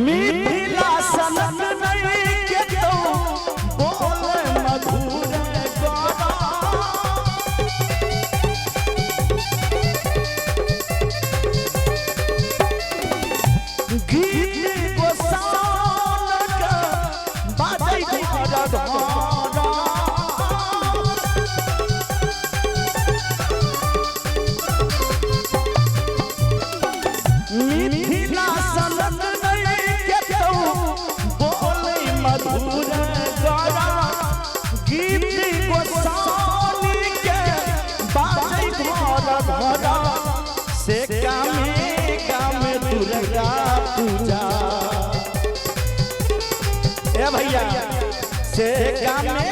मिथिला सनक नहीं के तो बोले मधुर गाना गीत गोसाउन का बाजे घोड़ा घोड़ा मिथिला सनक मधुर गाना गीत गोसाउनी के बाजे घोड़ा घोड़ा से गामे दुर्गा पूजा ए भैया से गामे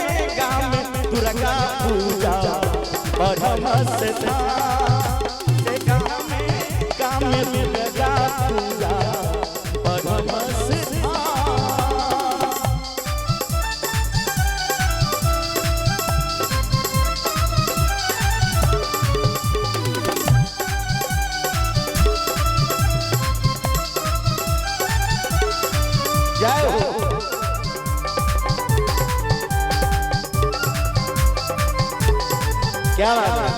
दुर्गा पूजा परम से गामे दुर्गा पूजा परम से जय हो क्या बात है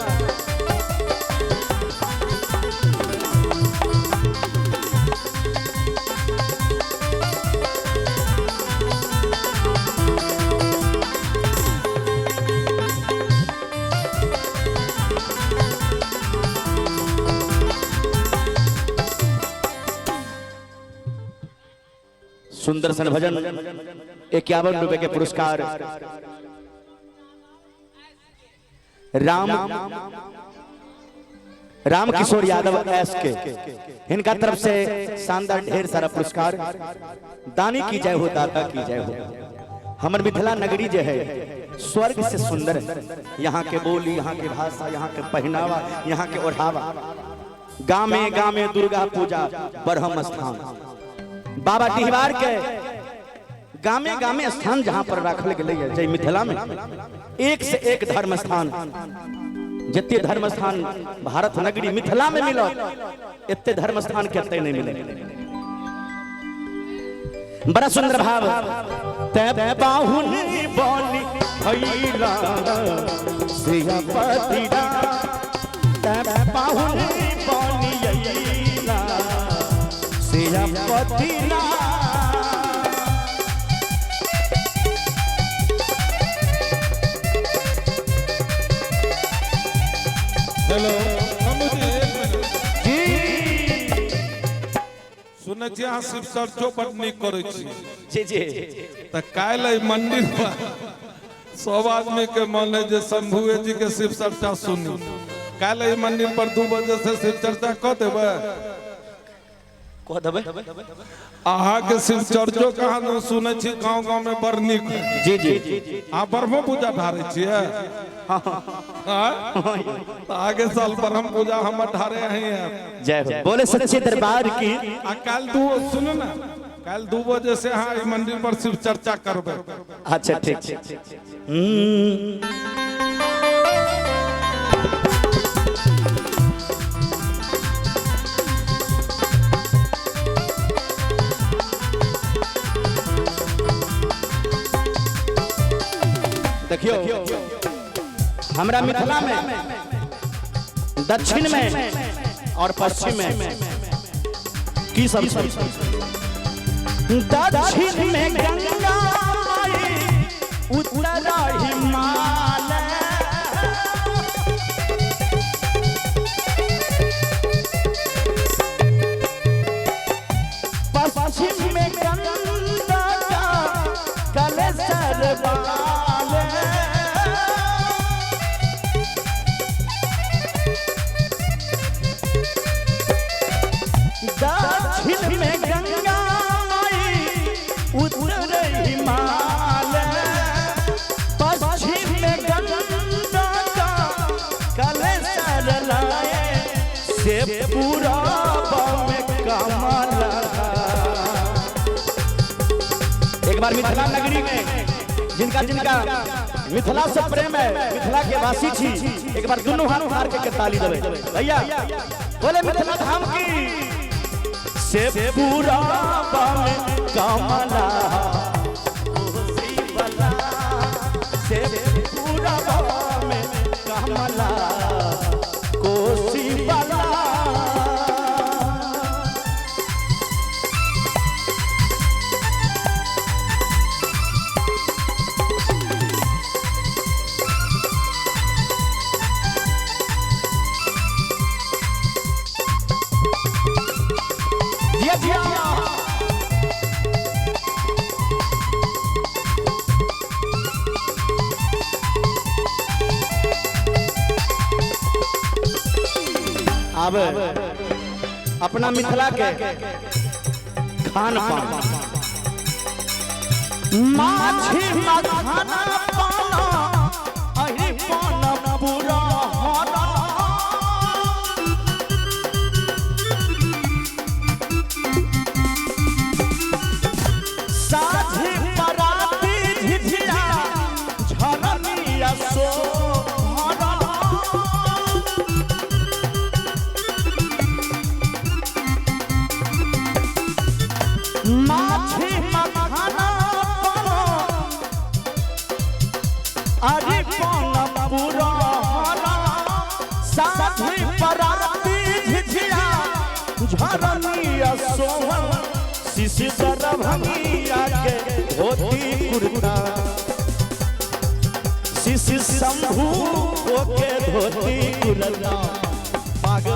सुंदर सन भजन 51 रुपए के पुरस्कार राम किशोर यादव एस के इनका तरफ से शानदार ढेर सारा पुरस्कार। दानी की जय हो, दाता की जय हो। हमर मिथिला नगरी जो है स्वर्ग से सुंदर है। यहाँ के बोली, यहाँ के भाषा, यहाँ के पहनावा, यहाँ के ओढ़ावा। गामे गामे दुर्गा पूजा ब्रह्म स्थान। बाबा डिहबार के गामे गामे स्थान जहां पर रखल गए जय मिथिला में एक से एक धर्म स्थान। जितने धर्म स्थान भारत नगरी मिथिला में मिलो इतने धर्म स्थान कहते नहीं मिले। बड़ा सुंदर भाव ते बाहुन बोली भैला सियापतिरा ते बाहुन बोली यैला सियापतिरा। हेलो सुने छी अहाँ शिव चर्चो बड़ नीक करै छी जी जी त काल्हि मंदिर पर सब आदमी के मन है जे शंभुए जी के शिव चर्चा सुनी। काल्हि मंदिर पर 2 बजे से शिव चर्चा क देबै अहाँ के शिव चर्चो कहाँ सुने छी गांव गांव में बड़ नीक। जी जी अहाँ ब्रह्म पूजा ढारे छियै? आगे साल ब्रह्म पूजा हम ढारे हैं। जय हो बोले सच्चे दरबार की। कल सुनो ना, कल 2 बजे से हाँ मंदिर पर शिव चर्चा करबे। अच्छा ठीक। देखियो हमरा मिथिला में दक्षिण में और पश्चिम में की सब दक्षिण में गंगा माई, उत्तर हिमालय, पश्चिम में गंगा कलेसर दक्षिण में गंगा माई, उत्तर हिमालय, पश्चिम में पूरा में कमला। एक बार मिथिला नगरी में जिनका जिनका मिथिला से प्रेम है, मिथिला के वासी छी, एक बार दोनों हाथ मार के ताली देवे भैया, बोले मिथिला धाम की। से पूरा में कमला से पूरा में कमला कोसी वाला। अब अपना मिथिला के खान पान माछी मखाना पाना अहि पाना पूरा हाना। साझी पराती झिझिया झरनिया सो माछी मखाना पाना अरे पाना पूरा हाना। साझी पराती झिझिया झरनिया सोहन शिशि सरभंगिया के धोती कुर्ता। शिशि शंभू के धोती कुर्ता पाग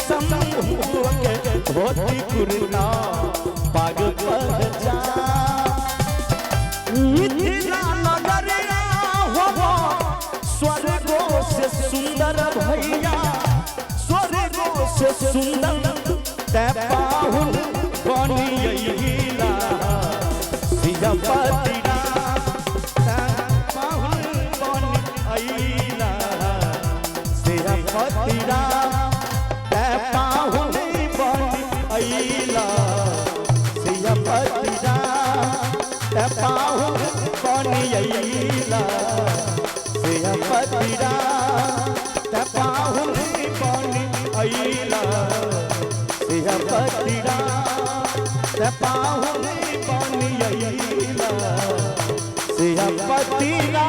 शंभू के धोती कुर्ता पाग पहचा। मिथिला नगरिया हो स्वर्गों से सुंदर भैया, स्वर्गों से सुंदर ते पाहुन बनियैला सियापतिना। पाहुन बनियैला सियापतिना ते पाहुन बनियैला सियापतिना ते पाहुन बनियैला सियापतिना ते पाहुन बनियैला सियापतिना ते पाहुन बनियैला सियापतिना।